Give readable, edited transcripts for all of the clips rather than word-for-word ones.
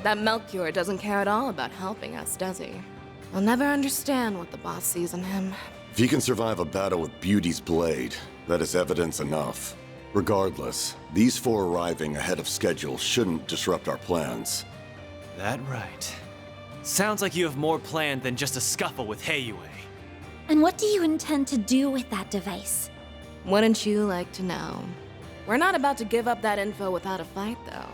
That Melchior doesn't care at all about helping us, does he? I'll never understand what the boss sees in him. If he can survive a battle with Beauty's blade, that is evidence enough. Regardless, these four arriving ahead of schedule shouldn't disrupt our plans. That right. Sounds like you have more planned than just a scuffle with Heiyue. And what do you intend to do with that device? Wouldn't you like to know? We're not about to give up that info without a fight, though.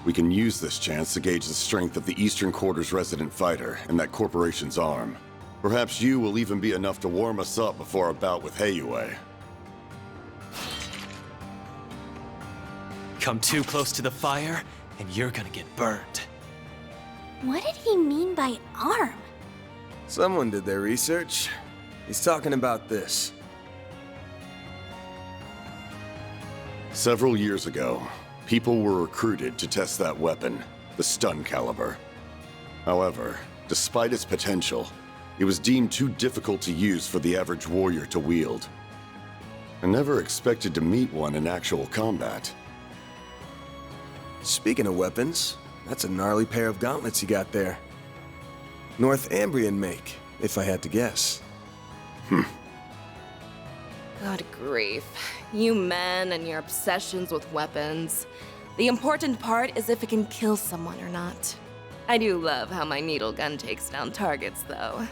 We can use this chance to gauge the strength of the Eastern Quarter's resident fighter and that corporation's arm. Perhaps you will even be enough to warm us up before our bout with Heiyue. Come too close to the fire, and you're gonna get burned. What did he mean by arm? Someone did their research. He's talking about this. Several years ago, people were recruited to test that weapon, the stun caliber. However, despite its potential, it was deemed too difficult to use for the average warrior to wield. I never expected to meet one in actual combat. Speaking of weapons, that's a gnarly pair of gauntlets you got there. Northambrian make, if I had to guess. Good grief. You men and your obsessions with weapons. The important part is if it can kill someone or not. I do love how my needle gun takes down targets, though.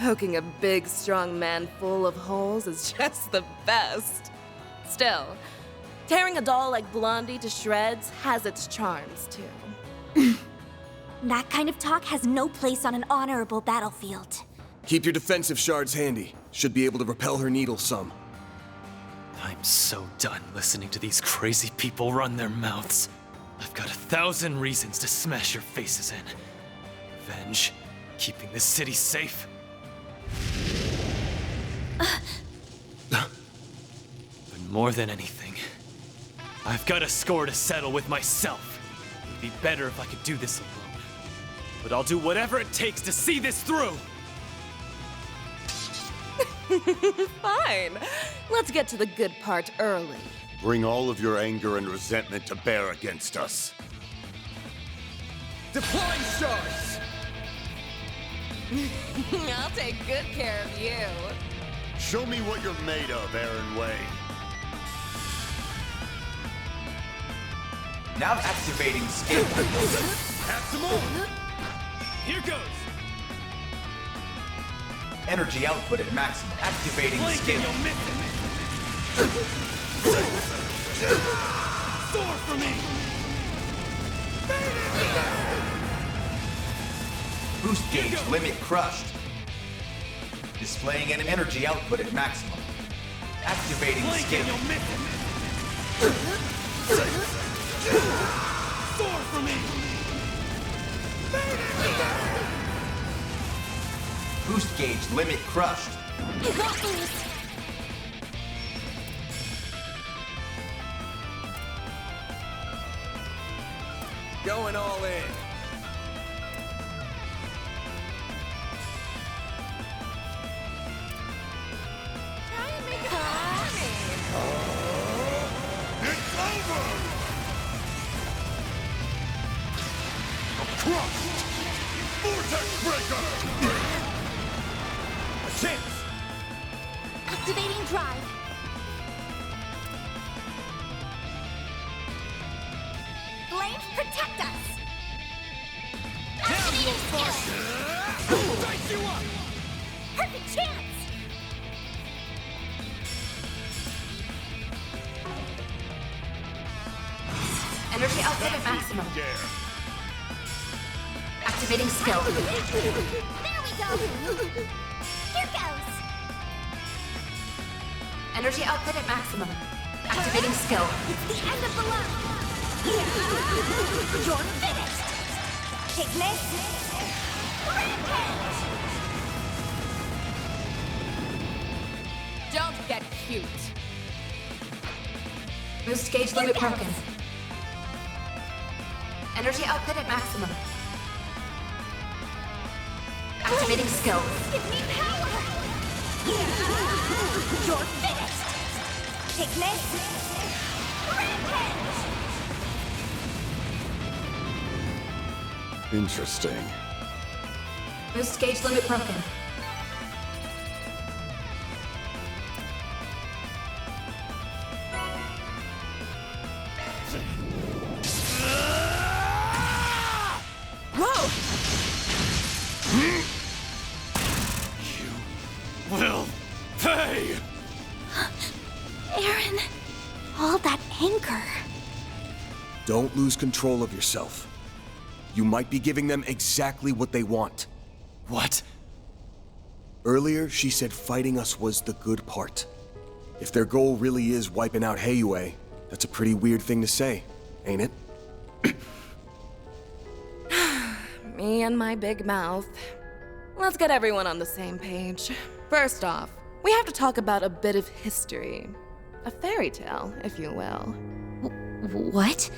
Poking a big, strong man full of holes is just the best. Still, tearing a doll like Blondie to shreds has its charms, too. That kind of talk has no place on an honorable battlefield. Keep your defensive shards handy. Should be able to repel her needle some. I'm so done listening to these crazy people run their mouths. I've got 1,000 reasons to smash your faces in. Revenge, keeping this city safe. But more than anything, I've got a score to settle with myself. It'd be better if I could do this alone. But I'll do whatever it takes to see this through! Fine. Let's get to the good part early. Bring all of your anger and resentment to bear against us. Deploying shards! I'll take good care of you. Show me what you're made of, Aaron Way. Now activating skill. Have some more! Here goes! Energy output at maximum. Activating skill. You'll miss it! Soar for me! Boost gauge limit crushed. Displaying an energy output at maximum. Activating skill. You'll miss it! Soar for me! Boost gauge limit crushed. You got these! Going all in. Try and make it funny. It's over! Crushed! Vortex Breaker! A chance! Activating drive. Flames protect us! Activating skill! Dice you up! Perfect chance! Energy output at maximum. Dare. Activating skill. There we go! Here goes! Energy output at maximum. Activating skill. It's the end of the line! You're finished! Take this! Rampage! Don't get cute. Boost gauge limit broken. Energy output at maximum. Activating skill. Give me power! You're finished! Take this! Rampage! Interesting. Boost gauge limit broken. Whoa! Will pay! Aaron, all that anger. Don't lose control of yourself. You might be giving them exactly what they want. What? Earlier, she said fighting us was the good part. If their goal really is wiping out Heiyue, that's a pretty weird thing to say, ain't it? Me and my big mouth. Let's get everyone on the same page. First off, we have to talk about a bit of history. A fairy tale, if you will. What?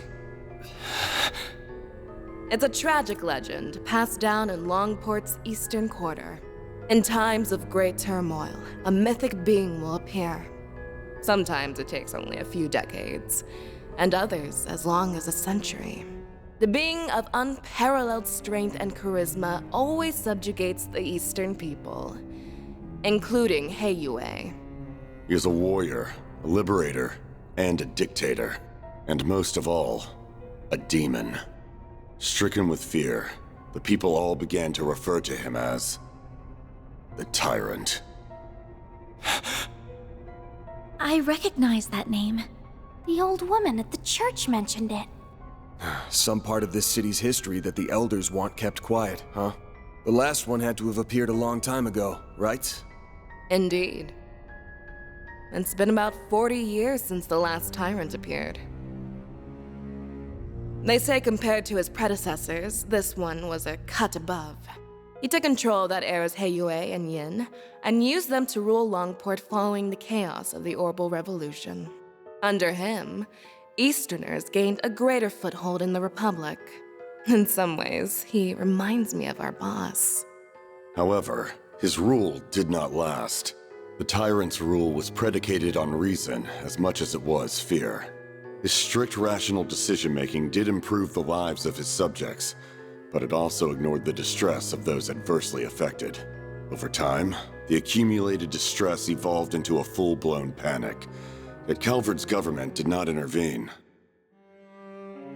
It's a tragic legend passed down in Longport's eastern quarter. In times of great turmoil, a mythic being will appear. Sometimes it takes only a few decades, and others as long as a century. The being of unparalleled strength and charisma always subjugates the eastern people, including Heiyue. He is a warrior, a liberator, and a dictator. And most of all, a demon. Stricken with fear, the people all began to refer to him as the Tyrant. I recognize that name. The old woman at the church mentioned it. Some part of this city's history that the elders want kept quiet, huh? The last one had to have appeared a long time ago, right? Indeed. It's been about 40 years since the last Tyrant appeared. They say compared to his predecessors, this one was a cut above. He took control of that era's Heiyue and Yin, and used them to rule Longport following the chaos of the Orbital Revolution. Under him, Easterners gained a greater foothold in the Republic. In some ways, he reminds me of our boss. However, his rule did not last. The Tyrant's rule was predicated on reason as much as it was fear. His strict rational decision-making did improve the lives of his subjects, but it also ignored the distress of those adversely affected. Over time, the accumulated distress evolved into a full-blown panic. Yet Calvard's government did not intervene.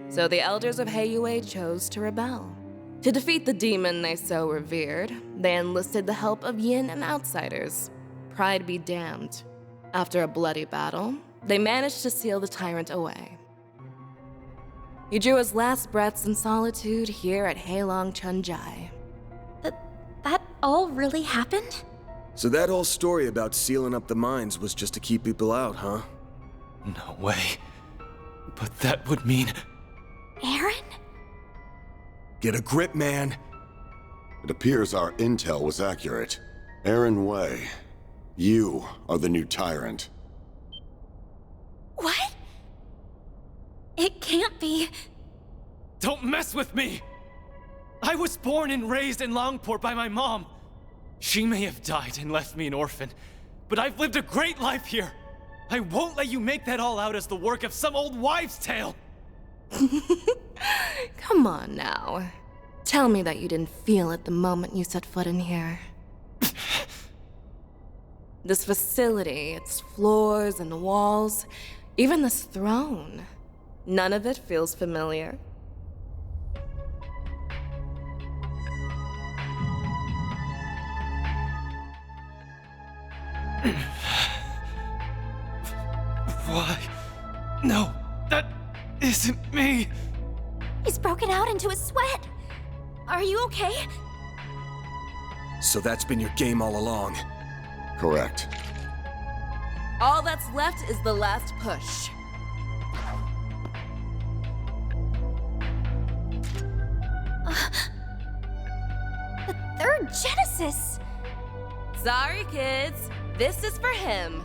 So the elders of Heiyue chose to rebel. To defeat the demon they so revered, they enlisted the help of Yin and outsiders. Pride be damned. After a bloody battle, they managed to seal the Tyrant away. He drew his last breaths in solitude here at Heilong Chunjai. That all really happened? So that whole story about sealing up the mines was just to keep people out, huh? No way. But that would mean... Aaron? Get a grip, man. It appears our intel was accurate. Aaron Wei, you are the new Tyrant. What? It can't be. Don't mess with me! I was born and raised in Longport by my mom. She may have died and left me an orphan, but I've lived a great life here. I won't let you make that all out as the work of some old wives' tale. Come on now. Tell me that you didn't feel it the moment you set foot in here. This facility, its floors and walls, even this throne, none of it feels familiar. Why? No, that isn't me. He's broken out into a sweat. Are you okay? So that's been your game all along. Correct. All that's left is the last push. The third Genesis! Sorry, kids. This is for him.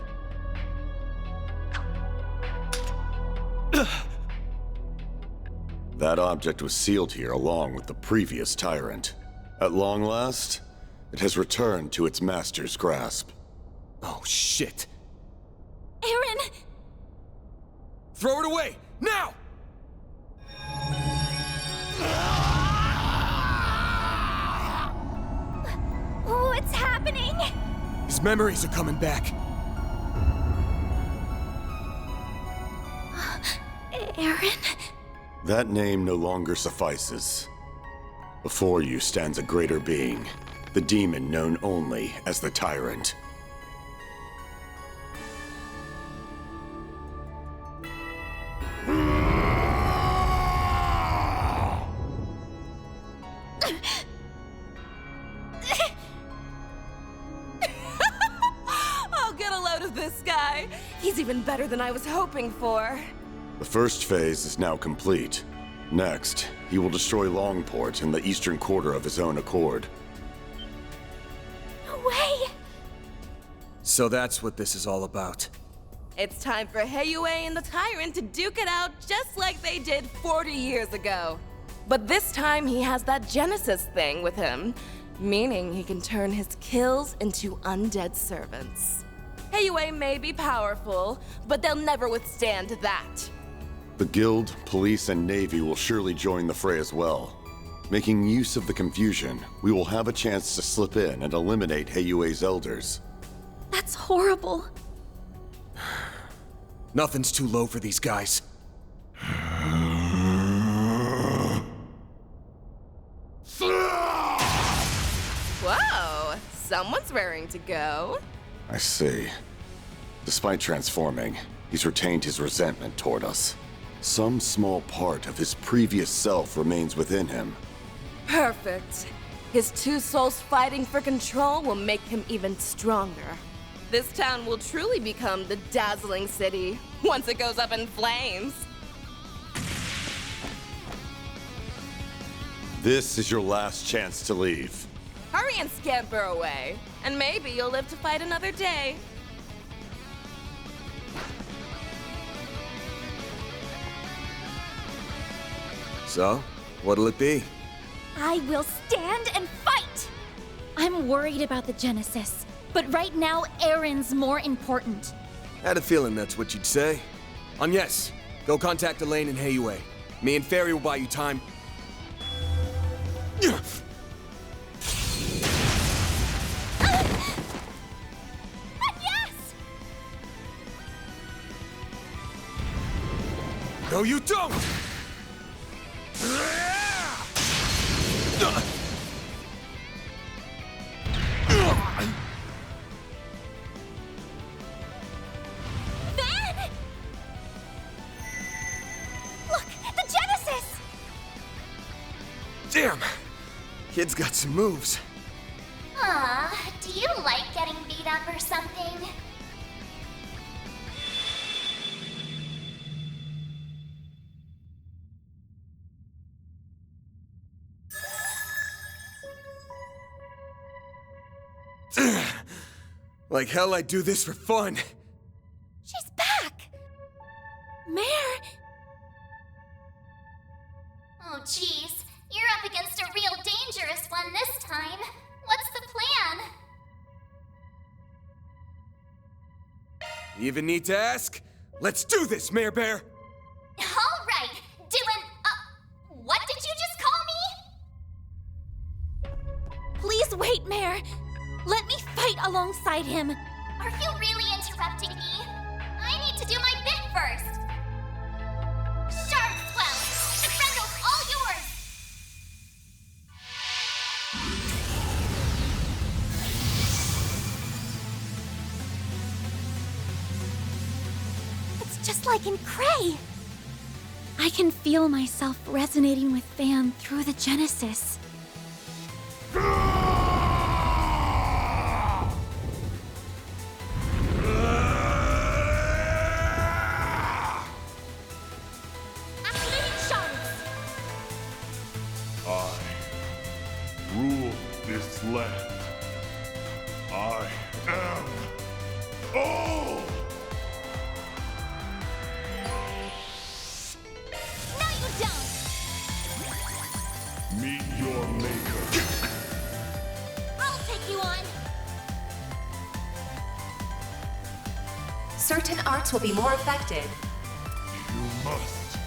That object was sealed here along with the previous Tyrant. At long last, it has returned to its master's grasp. Oh, shit. Aaron! Throw it away! Now! His memories are coming back. Aaron? That name no longer suffices. Before you stands a greater being, the demon known only as the Tyrant. I'll get a load of this guy. He's even better than I was hoping for. The first phase is now complete. Next, he will destroy Longport in the eastern quarter of his own accord. No way! So that's what this is all about. It's time for Heyue and the Tyrant to duke it out just like they did 40 years ago. But this time he has that Genesis thing with him, meaning he can turn his kills into undead servants. Heyue may be powerful, but they'll never withstand that. The Guild, Police, and Navy will surely join the fray as well. Making use of the confusion, we will have a chance to slip in and eliminate Heyue's elders. That's horrible. Nothing's too low for these guys. Whoa, someone's raring to go. I see. Despite transforming, he's retained his resentment toward us. Some small part of his previous self remains within him. Perfect. His two souls fighting for control will make him even stronger. This town will truly become the dazzling city once it goes up in flames. This is your last chance to leave. Hurry and scamper away, and maybe you'll live to fight another day. So, what'll it be? I will stand and fight! I'm worried about the Genesis, but right now Aaron's more important. Had a feeling that's what you'd say. Yes, go contact Elaine and Heyue. Me and Fairy will buy you time. Yes! No, you don't! Ben! Look, the Genesis! Damn! Kid's got some moves. Aw, do you like getting beat up or something? Like hell I'd do this for fun. She's back! Mare! Oh geez, you're up against a real dangerous one this time. What's the plan? You even need to ask? Let's do this, Mare Bear! Alright, what did you just call me? Please wait, Mare! Let me fight alongside him! Are you really interrupting me? I need to do my bit first. Sharp swell! The friendle's all yours! It's just like in Cray! I can feel myself resonating with Van through the Genesis. Activating shots! I rule this land. I am all! No, you don't! Meet your maker. I'll take you on! Certain arts will be more effective. You must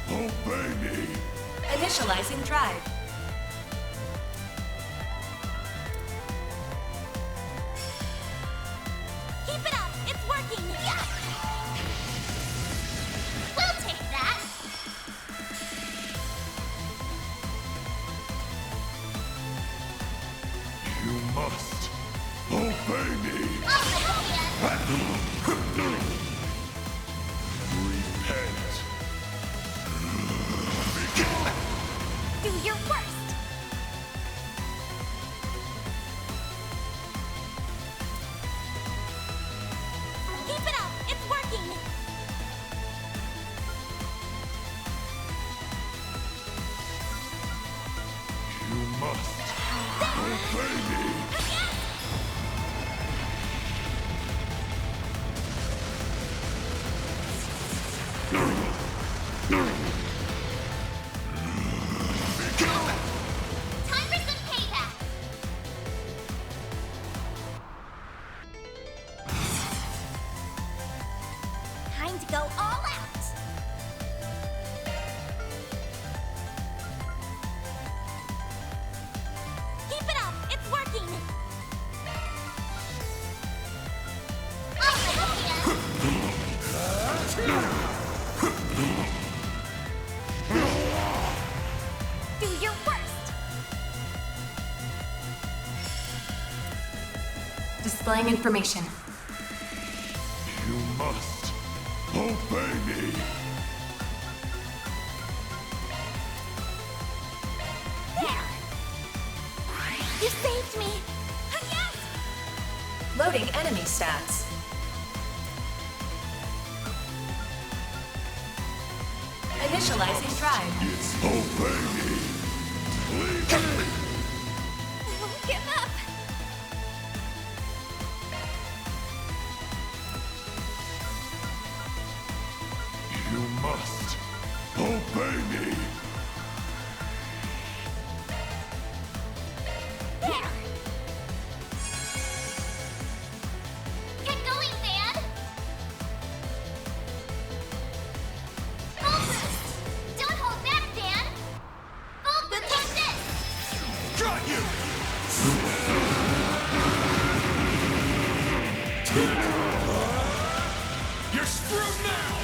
obey me. Initializing drive. must obey me. Repent. Do your worst. Keep it up. It's working. You must obey me. Time for some payback. Time to go all out. Keep it up. It's working. Do your worst. Displaying information. You must obey me. There. You saved me. Yes. Loading enemy stats. Initializing drive. Obey me. Leave me. I won't give up. You must obey me. There. Get going, Van. Full boost. Don't hold back, Dan. Full boost. Take this. Got you! You're screwed now!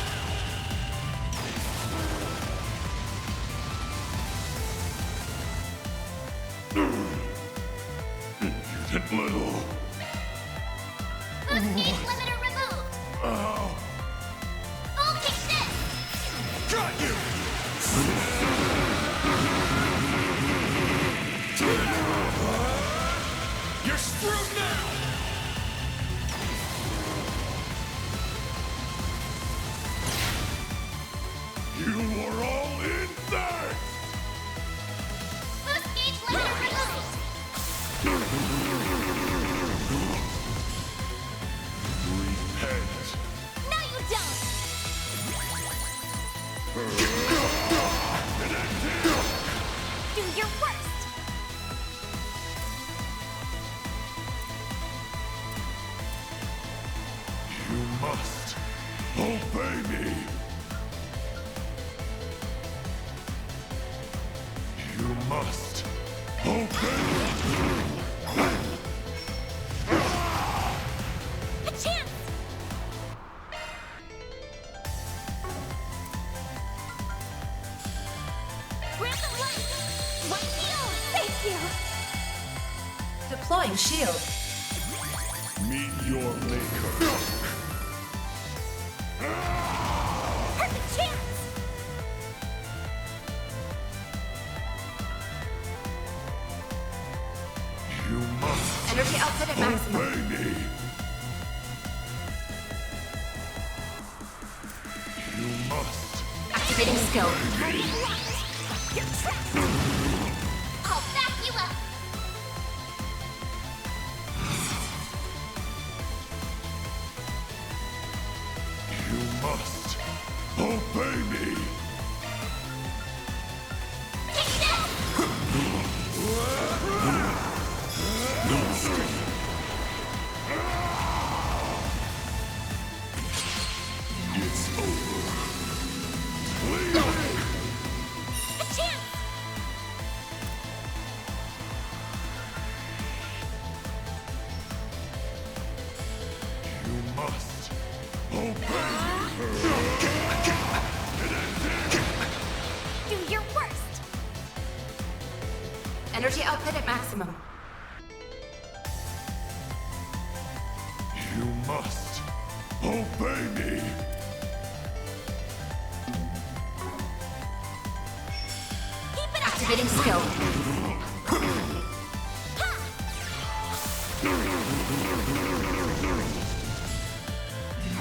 Impudent little... Boost gauge limiter removed. Oh, Full kick this. got you! You're screwed now! You are all in there! Boost gauge limiter removed. Repent. No, you don't. Do your worst. You must obey me. You must obey me. A chance. Grab the light. One heal. Thank you. Deploying shield. Meet your maker. Perfect chance. You must Energy output at maximum. obey me. You must Activating skill. You're trapped. I'll back you up. You must obey me. Take this. It's over. Leave me. A chance. You must obey Do your worst. Energy output at maximum. must obey me. Keep it activating skill.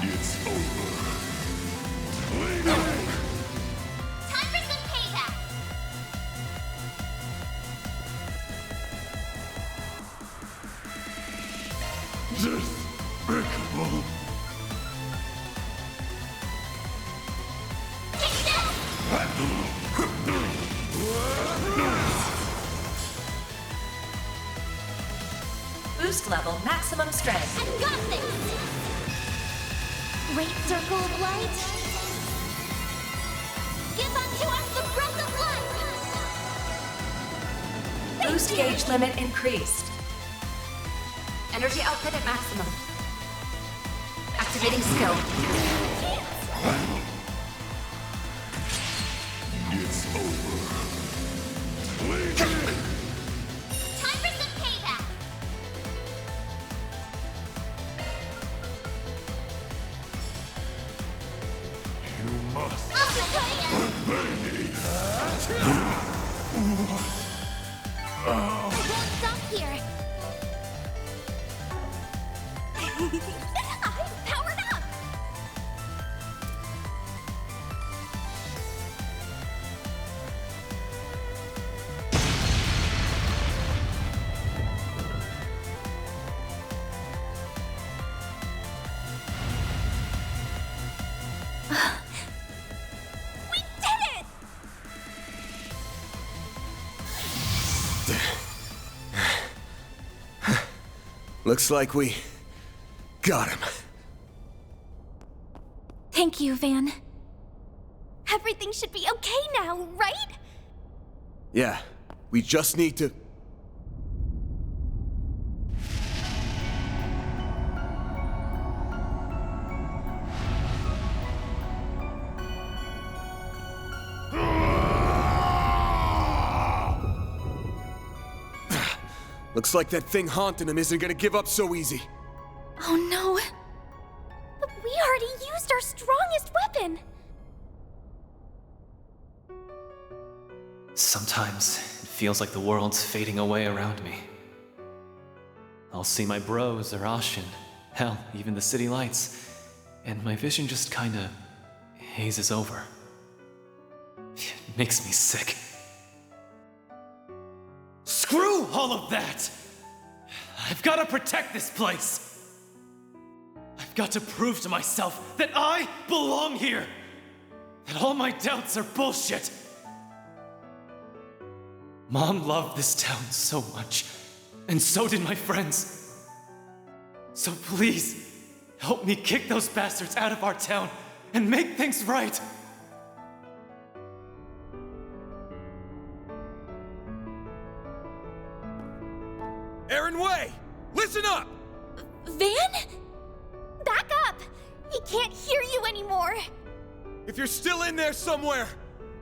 It's over. Lead it! Time for some payback. Despicable. Take this! Boost level maximum strength. I've got this! Great circle of light. Give unto us the breath of life! Boost gauge limit increased. Energy output at maximum. Activating skill. It's over. Lead it! Time for some payback. You must I'll play it. obey me. I won't stop here. I'm powered up. We did it! Looks like we got him. Thank you, Van. Everything should be okay now, right? Yeah, we just need to... Looks like that thing haunting him isn't gonna give up so easy. Oh no. But we already used our strongest weapon. Sometimes it feels like the world's fading away around me. I'll see my bros or Ashin, hell, even the city lights, and my vision just kinda hazes over. It makes me sick. Screw all of that! I've gotta protect this place! I've got to prove to myself that I belong here! That all my doubts are bullshit! Mom loved this town so much, and so did my friends. So please, help me kick those bastards out of our town and make things right! Aaron Way! Listen up! Van? Back up! He can't hear you anymore! If you're still in there somewhere,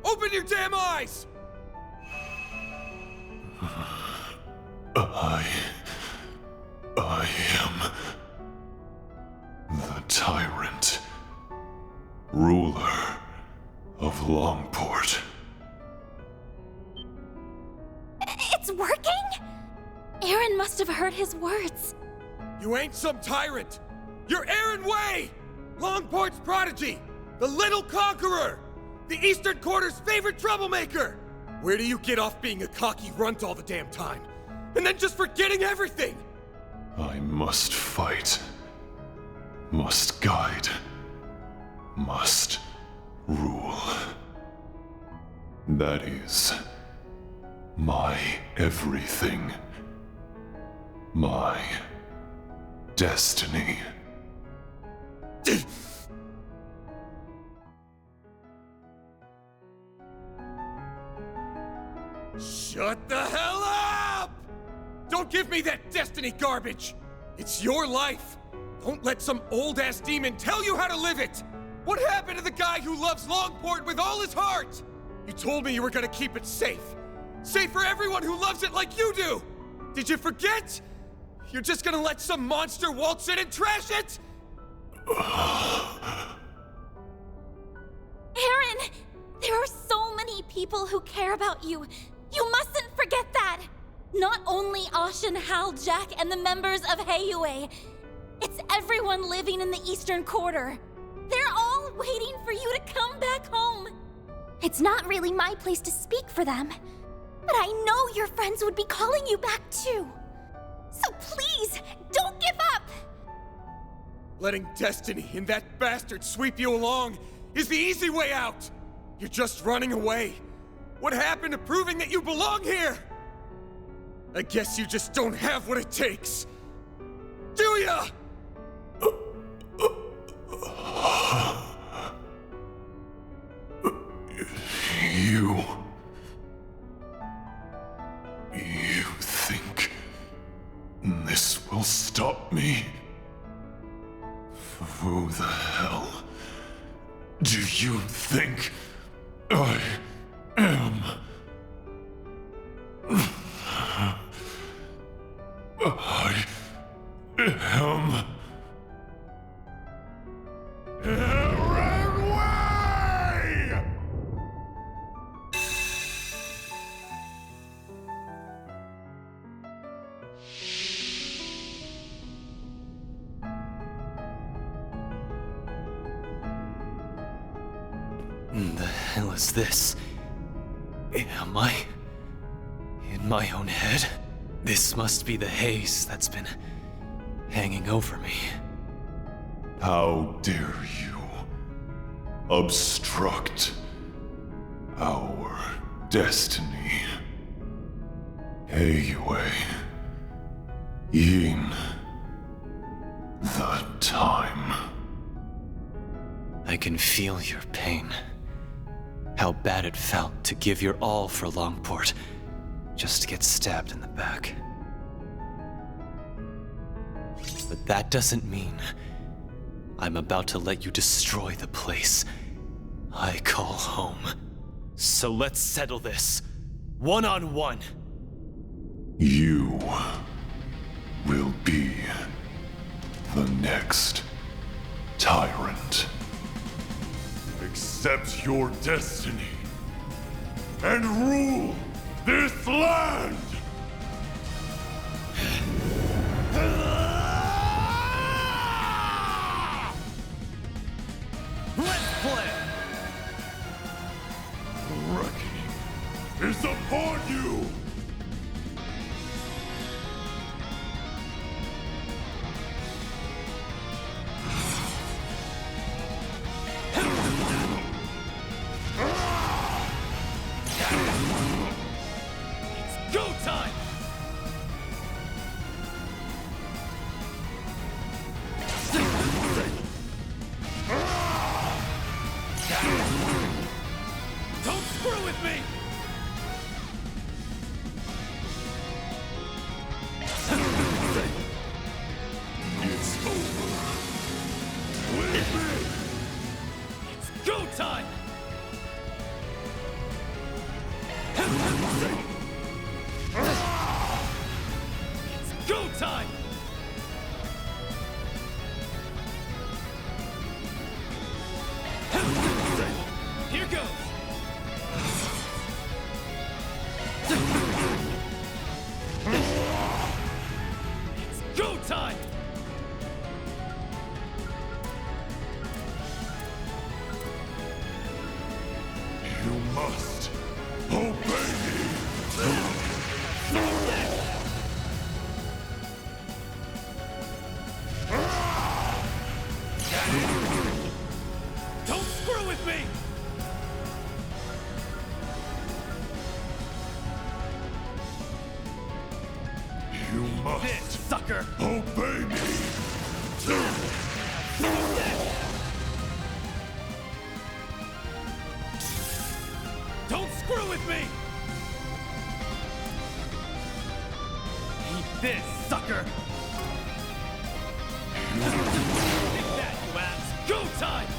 open your damn eyes! I am the Tyrant, ruler of Longport. It's working? Aaron must have heard his words. You ain't some tyrant! You're Aaron Way! Longport's prodigy! The Little Conqueror! The Eastern Quarter's favorite troublemaker! Where do you get off being a cocky runt all the damn time? And then just forgetting everything! I must fight, must guide, must rule. That is my everything. My destiny. Shut the hell up! Don't give me that destiny garbage! It's your life! Don't let some old-ass demon tell you how to live it! What happened to the guy who loves Longport with all his heart? You told me you were gonna keep it safe. Safe for everyone who loves it like you do! Did you forget? You're just gonna let some monster waltz in and trash it? Aaron! There are so many people who care about you. You mustn't forget that! Not only Ash and Hal, Jack, and the members of Heiyue. It's everyone living in the Eastern Quarter. They're all waiting for you to come back home. It's not really my place to speak for them, but I know your friends would be calling you back too. So please, don't give up! Letting destiny and that bastard sweep you along is the easy way out! You're just running away. What happened to proving that you belong here? I guess you just don't have what it takes. Do ya? You think this will stop me? Who the hell do you think I am? I am... The hell is this? Am I in my own head? This must be the haze that's been hanging over me. How dare you obstruct our destiny? Heiyue, in the time. I can feel your pain. How bad it felt to give your all for Longport, just to get stabbed in the back. But that doesn't mean I'm about to let you destroy the place I call home. So let's settle this, one-on-one. You will be the next Tyrant. Accept your destiny and rule this land! Let's play! The reckoning is upon you! Go time! Don't screw with me! It's over. Leave me! It's go time! It's go time! Here goes! It's go time! You must obey me! Don't screw with me! You must This, sucker! obey me! Don't screw with me! Eat this, sucker! Take that, you ass! Go time!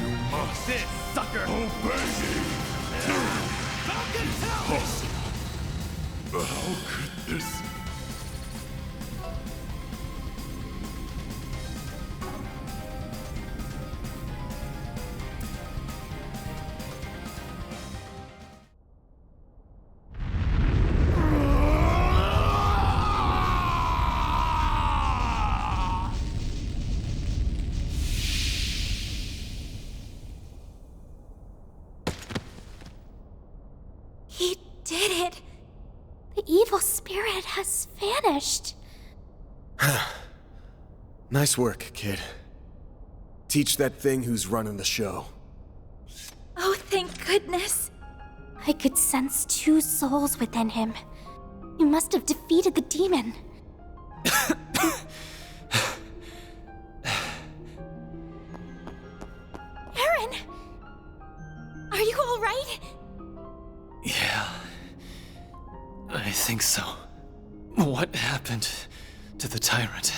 You must This, sucker! obey me! Falcon Talon! How could this... He did it! The evil spirit has vanished. Nice work, kid. Teach that thing who's running the show. Oh, thank goodness. I could sense 2 souls within him. You must have defeated the demon. Aaron! Are you alright? Yeah, I think so. What happened to the Tyrant?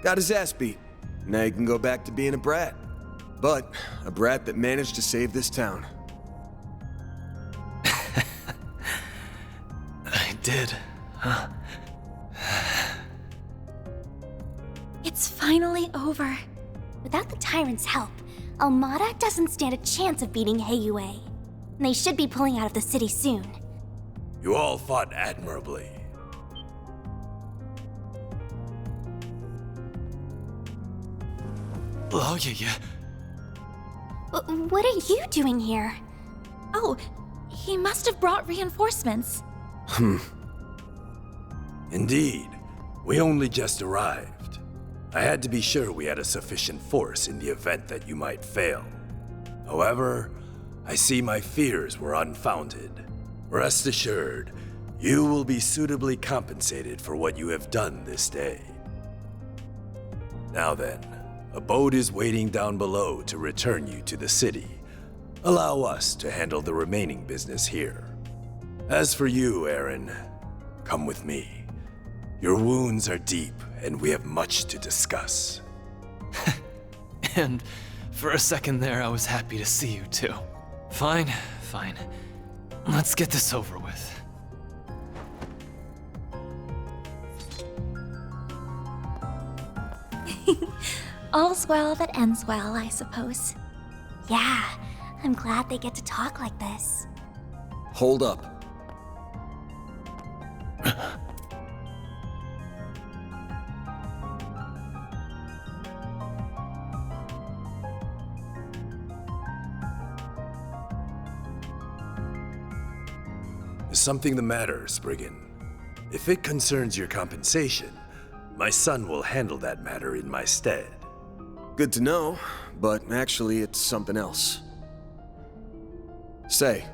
Got his ass beat. Now he can go back to being a brat. But a brat that managed to save this town. I did, huh? It's finally over. Without the Tyrant's help, Almada doesn't stand a chance of beating Heiyue. They should be pulling out of the city soon. You all fought admirably. Oh, yeah. What are you doing here? Oh, he must have brought reinforcements. Indeed. We only just arrived. I had to be sure we had a sufficient force in the event that you might fail. However, I see my fears were unfounded. Rest assured, you will be suitably compensated for what you have done this day. Now then, a boat is waiting down below to return you to the city. Allow us to handle the remaining business here. As for you, Aaron, come with me. Your wounds are deep, and we have much to discuss. And for a second there, I was happy to see you too. Fine. Let's get this over with. All's well that ends well, I suppose. Yeah, I'm glad they get to talk like this. Hold up. Is something the matter, Spriggan? If it concerns your compensation, my son will handle that matter in my stead. Good to know, but actually it's something else. Say,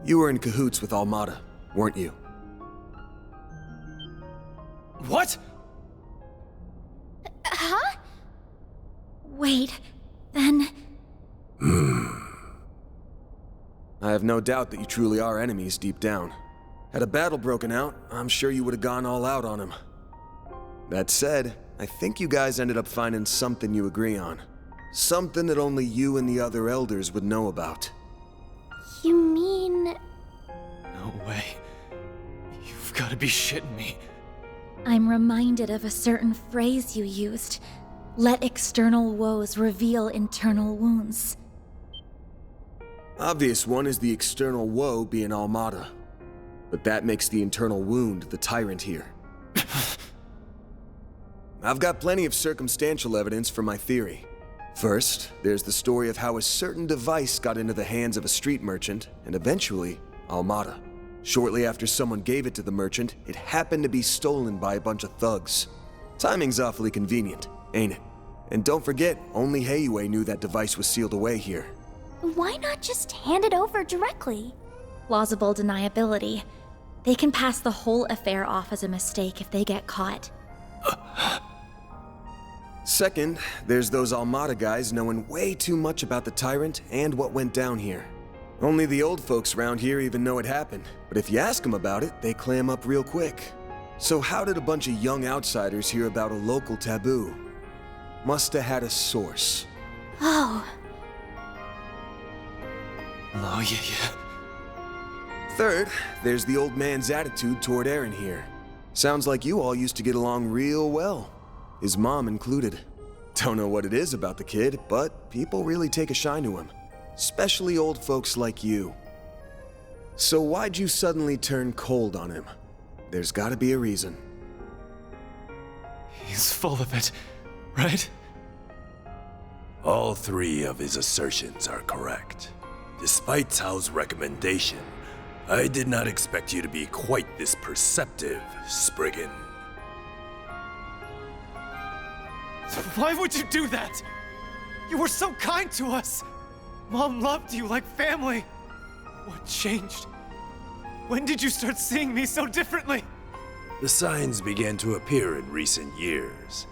you were in cahoots with Almada, weren't you? What? Huh? Wait, then... I have no doubt that you truly are enemies deep down. Had a battle broken out, I'm sure you would have gone all out on him. That said, I think you guys ended up finding something you agree on. Something that only you and the other elders would know about. You mean... No way. You've got to be shitting me. I'm reminded of a certain phrase you used. Let external woes reveal internal wounds. Obvious one is the external woe being Almada. But that makes the internal wound the Tyrant here. I've got plenty of circumstantial evidence for my theory. First, there's the story of how a certain device got into the hands of a street merchant, and eventually, Almada. Shortly after someone gave it to the merchant, it happened to be stolen by a bunch of thugs. Timing's awfully convenient, ain't it? And don't forget, only Heiyue knew that device was sealed away here. Why not just hand it over directly? Plausible deniability. They can pass the whole affair off as a mistake if they get caught. Second, there's those Almada guys knowing way too much about the Tyrant and what went down here. Only the old folks around here even know it happened, but if you ask them about it, they clam up real quick. So how did a bunch of young outsiders hear about a local taboo? Musta had a source. Oh. Oh, yeah. Third, there's the old man's attitude toward Aaron here. Sounds like you all used to get along real well, his mom included. Don't know what it is about the kid, but people really take a shine to him, especially old folks like you. So why'd you suddenly turn cold on him? There's gotta be a reason. He's full of it, right? All three of his assertions are correct. Despite Cao's recommendation, I did not expect you to be quite this perceptive, Spriggan. Why would you do that? You were so kind to us. Mom loved you like family. What changed? When did you start seeing me so differently? The signs began to appear in recent years.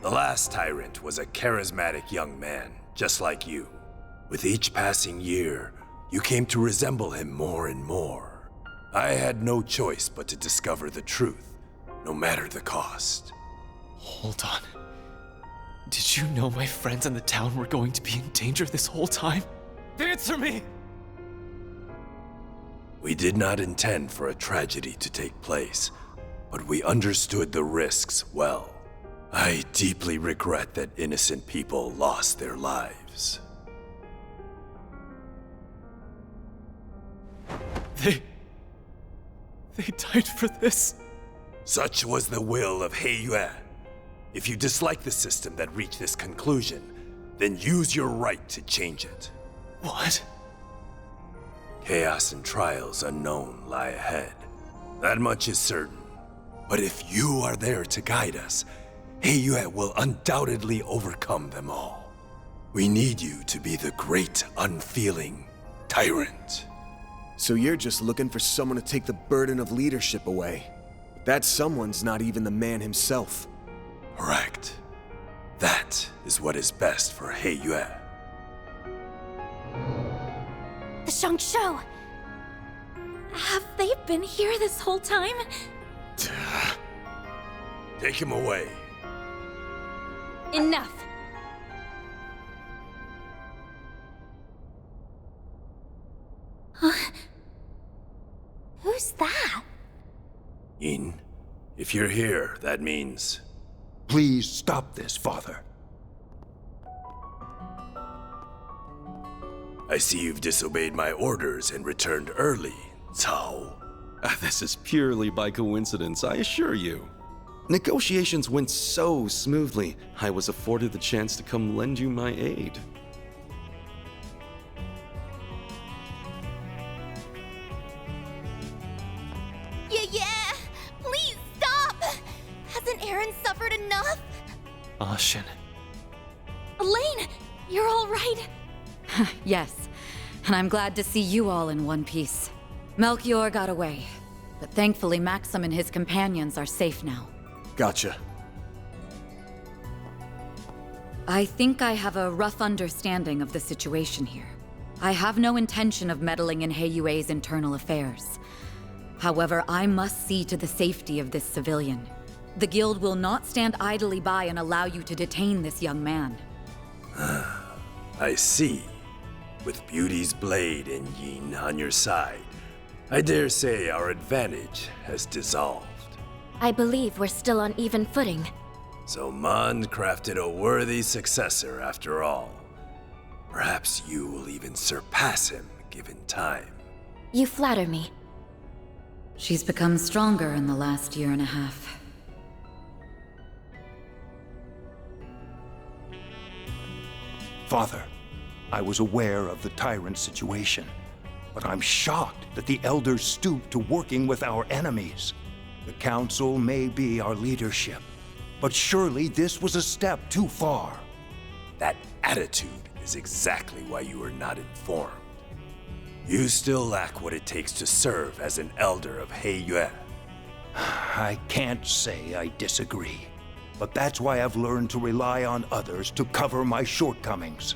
The last Tyrant was a charismatic young man, just like you. With each passing year, you came to resemble him more and more. I had no choice but to discover the truth, no matter the cost. Hold on. Did you know my friends in the town were going to be in danger this whole time? Answer me! We did not intend for a tragedy to take place, but we understood the risks well. I deeply regret that innocent people lost their lives. They died for this? Such was the will of Heiyue. If you dislike the system that reached this conclusion, then use your right to change it. What? Chaos and trials unknown lie ahead. That much is certain. But if you are there to guide us, Heiyue will undoubtedly overcome them all. We need you to be the great, unfeeling Tyrant. So you're just looking for someone to take the burden of leadership away. But that someone's not even the man himself. Correct. That is what is best for Heiyue. The Ch2! Have they been here this whole time? Take him away. Enough! Huh? Who's that? Yin, if you're here, that means... Please stop this, Father. I see you've disobeyed my orders and returned early, Cao. This is purely by coincidence, I assure you. Negotiations went so smoothly, I was afforded the chance to come lend you my aid. Yeah! Please stop! Hasn't Aaron suffered enough? Ashen. Elaine, you're all right? Yes, and I'm glad to see you all in one piece. Melchior got away, but thankfully Maxim and his companions are safe now. Gotcha. I think I have a rough understanding of the situation here. I have no intention of meddling in Heiyue's internal affairs. However, I must see to the safety of this civilian. The guild will not stand idly by and allow you to detain this young man. I see. With Beauty's blade and Yin on your side, I dare say our advantage has dissolved. I believe we're still on even footing. So Mond crafted a worthy successor after all. Perhaps you will even surpass him, given time. You flatter me. She's become stronger in the last year and a half. Father, I was aware of the Tyrant situation, but I'm shocked that the Elders stooped to working with our enemies. The Council may be our leadership, but surely this was a step too far. That attitude is exactly why you are not informed. You still lack what it takes to serve as an Elder of Heiyue. I can't say I disagree, but that's why I've learned to rely on others to cover my shortcomings.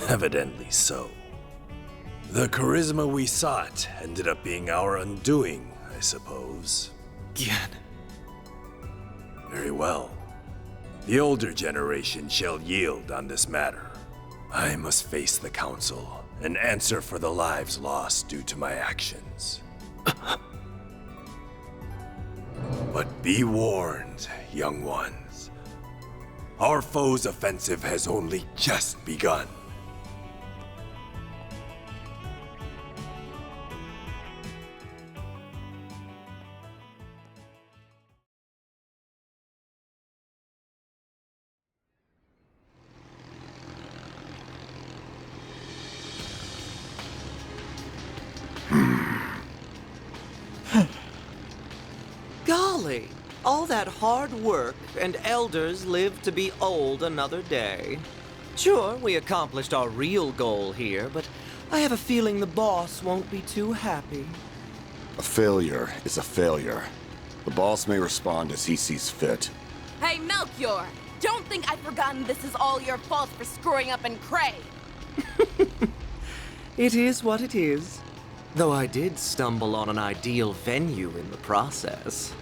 Evidently so. The charisma we sought ended up being our undoing, I suppose. Gian. Very well. The older generation shall yield on this matter. I must face the Council and answer for the lives lost due to my actions. But be warned, young ones. Our foe's offensive has only just begun. Golly, all that hard work, and elders live to be old another day. Sure, we accomplished our real goal here, but I have a feeling the boss won't be too happy. A failure is a failure. The boss may respond as he sees fit. Hey, Melchior! Don't think I've forgotten this is all your fault for screwing up in Cray! It is what it is. Though I did stumble on an ideal venue in the process.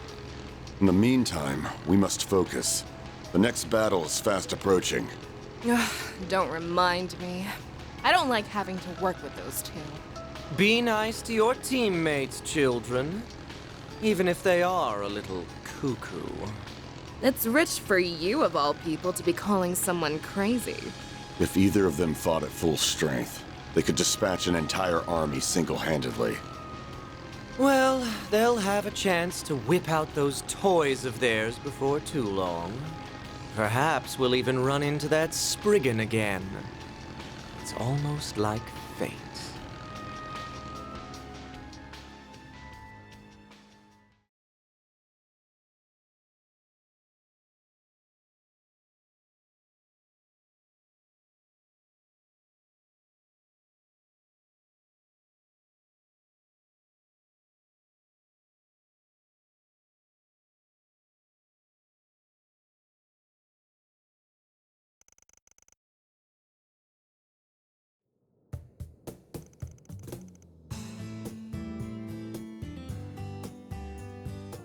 In the meantime, we must focus. The next battle is fast approaching. Don't remind me. I don't like having to work with those two. Be nice to your teammates, children. Even if they are a little cuckoo. It's rich for you, of all people, to be calling someone crazy. If either of them fought at full strength, they could dispatch an entire army single-handedly. Well, they'll have a chance to whip out those toys of theirs before too long. Perhaps we'll even run into that Spriggan again. It's almost like fate.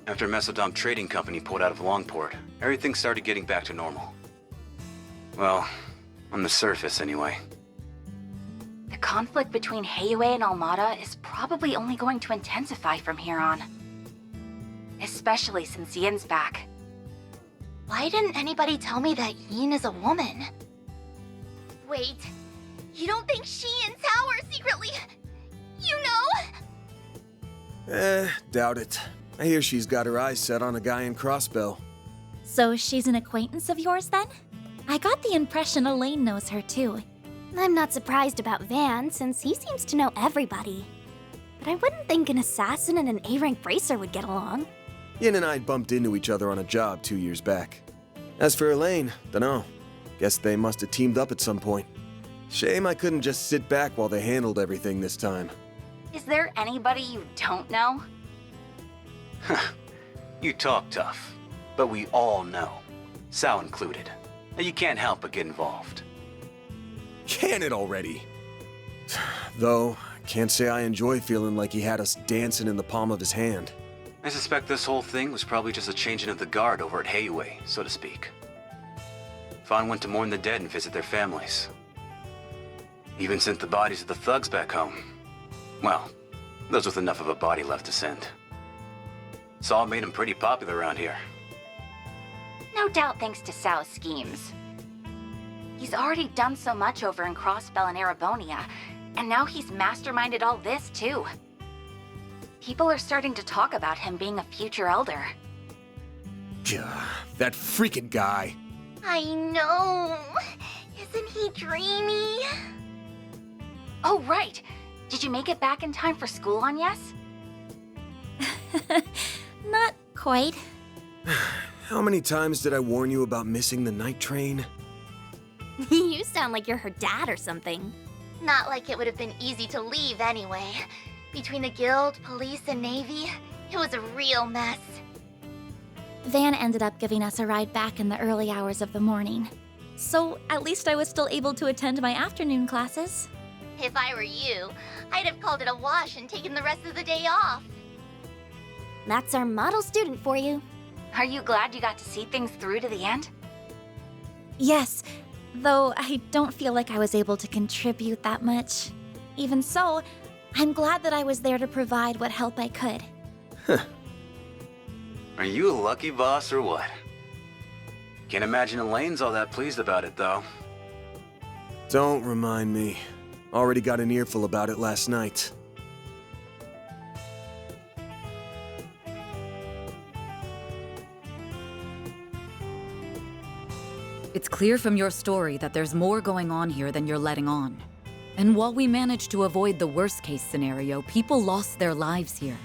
After Mesodom Trading Company pulled out of Longport, everything started getting back to normal. Well, on the surface anyway. The conflict between Heiyue and Almada is probably only going to intensify from here on. Especially since Yin's back. Why didn't anybody tell me that Yin is a woman? Wait, you don't think she and Tao are secretly... you know? Doubt it. I hear she's got her eyes set on a guy in Crossbell. So she's an acquaintance of yours then? I got the impression Elaine knows her too. I'm not surprised about Van, since he seems to know everybody. But I wouldn't think an assassin and an A-rank bracer would get along. Yin and I bumped into each other on a job 2 years back. As for Elaine, dunno. Guess they must have teamed up at some point. Shame I couldn't just sit back while they handled everything this time. Is there anybody you don't know? You talk tough, but we all know. Sal included. You can't help but get involved. Can it already? Though, can't say I enjoy feeling like he had us dancing in the palm of his hand. I suspect this whole thing was probably just a changing of the guard over at Heiyue, so to speak. Fawn went to mourn the dead and visit their families. Even sent the bodies of the thugs back home. Well, those with enough of a body left to send. Saul made him pretty popular around here. No doubt thanks to Sal's schemes. He's already done so much over in Crossbell and Erebonia, and now he's masterminded all this too. People are starting to talk about him being a future elder. Gah, that freaking guy. I know. Isn't he dreamy? Oh, right. Did you make it back in time for school on Yes? Not quite. How many times did I warn you about missing the night train? You sound like you're her dad or something. Not like it would have been easy to leave anyway. Between the guild, police, and navy, it was a real mess. Van ended up giving us a ride back in the early hours of the morning. So at least I was still able to attend my afternoon classes. If I were you, I'd have called it a wash and taken the rest of the day off. That's our model student for you. Are you glad you got to see things through to the end? Yes, though I don't feel like I was able to contribute that much. Even so, I'm glad that I was there to provide what help I could. Are you a lucky boss or what? Can't imagine Elaine's all that pleased about it, though. Don't remind me. Already got an earful about it last night. It's clear from your story that there's more going on here than you're letting on. And while we managed to avoid the worst-case scenario, people lost their lives here.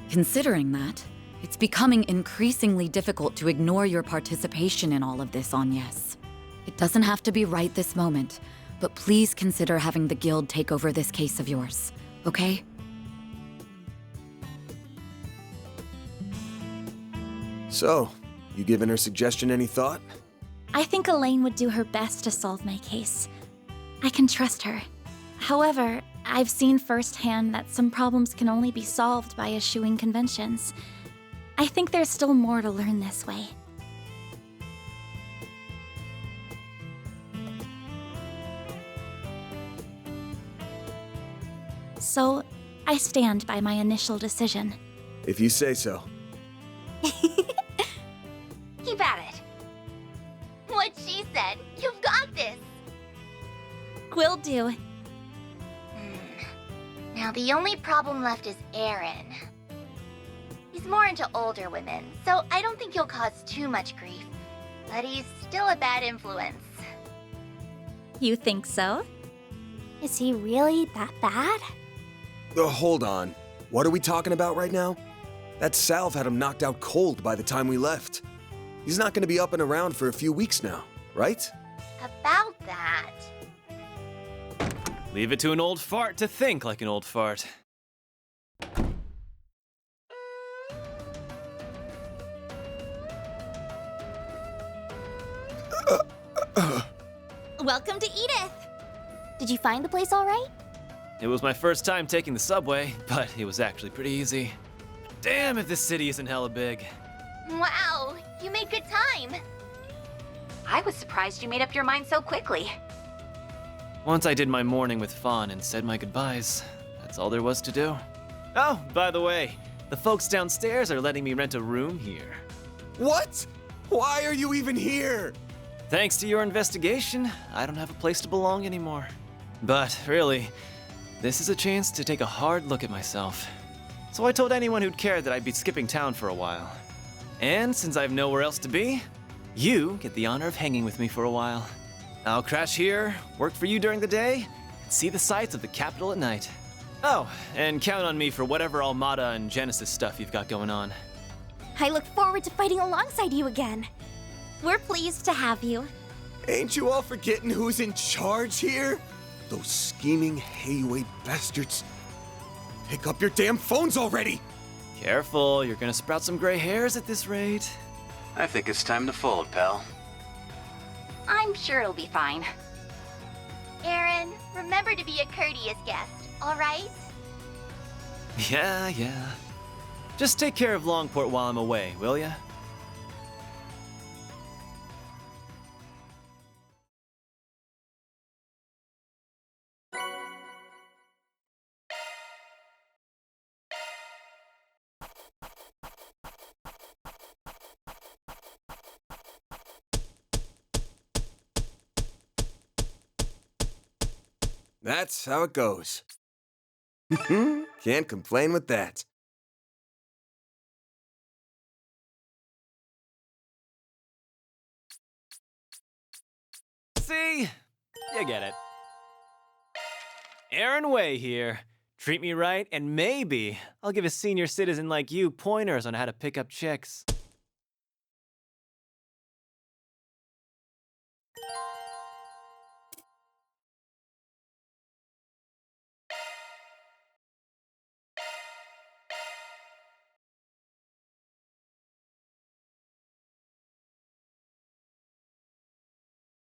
Considering that, it's becoming increasingly difficult to ignore your participation in all of this, Agnes. It doesn't have to be right this moment, but please consider having the Guild take over this case of yours, okay? So, you giving her suggestion any thought? I think Elaine would do her best to solve my case. I can trust her. However, I've seen firsthand that some problems can only be solved by eschewing conventions. I think there's still more to learn this way. So, I stand by my initial decision. If you say so. Keep at it. What she said. You've got this. Will do. Now the only problem left is Aaron. He's more into older women, so I don't think he'll cause too much grief. But he's still a bad influence. You think so? Is he really that bad? Hold on. What are we talking about right now? That salve had him knocked out cold by the time we left. He's not going to be up and around for a few weeks now, right? About that... Leave it to an old fart to think like an old fart. Welcome to Edith! Did you find the place all right? It was my first time taking the subway, but it was actually pretty easy. Damn if this city isn't hella big. Wow, you made good time. I was surprised you made up your mind so quickly. Once I did my morning with Fawn and said my goodbyes, that's all there was to do. Oh, by the way, the folks downstairs are letting me rent a room here. What? Why are you even here? Thanks to your investigation, I don't have a place to belong anymore. But really, this is a chance to take a hard look at myself. So I told anyone who'd care that I'd be skipping town for a while. And since I have nowhere else to be, you get the honor of hanging with me for a while. I'll crash here, work for you during the day, and see the sights of the capital at night. Oh, and count on me for whatever Armada and Genesis stuff you've got going on. I look forward to fighting alongside you again. We're pleased to have you. Ain't you all forgetting who's in charge here? Those scheming Hayway bastards. Pick up your damn phones already! Careful, you're gonna sprout some gray hairs at this rate. I think it's time to fold, pal. I'm sure it'll be fine. Aaron, remember to be a courteous guest, alright? Yeah. Just take care of Longport while I'm away, will ya? That's how it goes. Can't complain with that. See? You get it. Aaron Way here. Treat me right, and maybe I'll give a senior citizen like you pointers on how to pick up chicks.